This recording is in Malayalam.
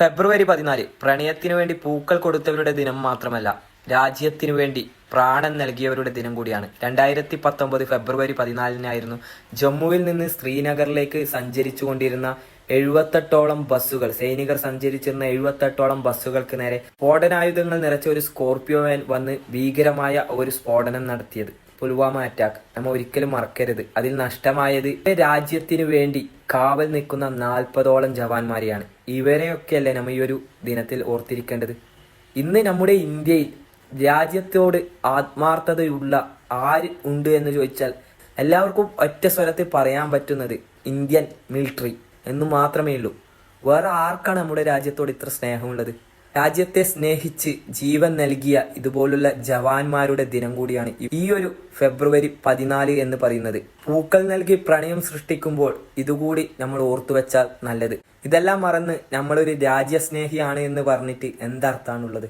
ഫെബ്രുവരി 14 പ്രണയത്തിനു വേണ്ടി പൂക്കൾ കൊടുത്തവരുടെ ദിനം മാത്രമല്ല, രാജ്യത്തിനു വേണ്ടി പ്രാണൻ നൽകിയവരുടെ ദിനം കൂടിയാണ്. 2019 ഫെബ്രുവരി 14 ജമ്മുവിൽ നിന്ന് ശ്രീനഗറിലേക്ക് സഞ്ചരിച്ചു കൊണ്ടിരുന്ന 78ഓളം ബസ്സുകൾ, സൈനികർ സഞ്ചരിച്ചിരുന്ന 78ഓളം ബസ്സുകൾക്ക് നേരെ സ്ഫോടനായുധങ്ങൾ നിറച്ച ഒരു സ്കോർപിയോ വാൻ വന്ന് ഭീകരമായ ഒരു സ്ഫോടനം നടത്തിയത്. പുൽവാമ അറ്റാക്ക് നമ്മൾ ഒരിക്കലും മറക്കരുത്. അതിൽ നഷ്ടമായത് രാജ്യത്തിനു വേണ്ടി കാവൽ നിൽക്കുന്ന 40ഓളം ജവാന്മാരെയാണ്. ഇവരെയൊക്കെയല്ലേ നമ്മൾ ഈ ഒരു ദിനത്തിൽ ഓർത്തിരിക്കേണ്ടത്. ഇന്ന് നമ്മുടെ ഇന്ത്യയിൽ രാജ്യത്തോട് ആത്മാർത്ഥതയുള്ള ആര് ഉണ്ട് എന്ന് ചോദിച്ചാൽ എല്ലാവർക്കും ഒറ്റ സ്വരത്തിൽ പറയാൻ പറ്റുന്നത് ഇന്ത്യൻ മിലിറ്ററി എന്ന് മാത്രമേ ഉള്ളൂ. വേറെ ആർക്കാണ് നമ്മുടെ രാജ്യത്തോട് ഇത്ര സ്നേഹമുള്ളത്? രാജ്യത്തെ സ്നേഹിച്ച് ജീവൻ നൽകിയ ഇതുപോലുള്ള ജവാന്മാരുടെ ദിനം കൂടിയാണ് ഈ ഒരു ഫെബ്രുവരി 14 എന്ന് പറയുന്നത്. പൂക്കൾ നൽകി പ്രണയം സൃഷ്ടിക്കുമ്പോൾ ഇതുകൂടി നമ്മൾ ഓർത്തുവെച്ചാൽ നല്ലത്. ഇതെല്ലാം മറന്ന് നമ്മളൊരു രാജ്യസ്നേഹിയാണ് എന്ന് പറഞ്ഞിട്ട് എന്തർത്ഥാണുള്ളത്?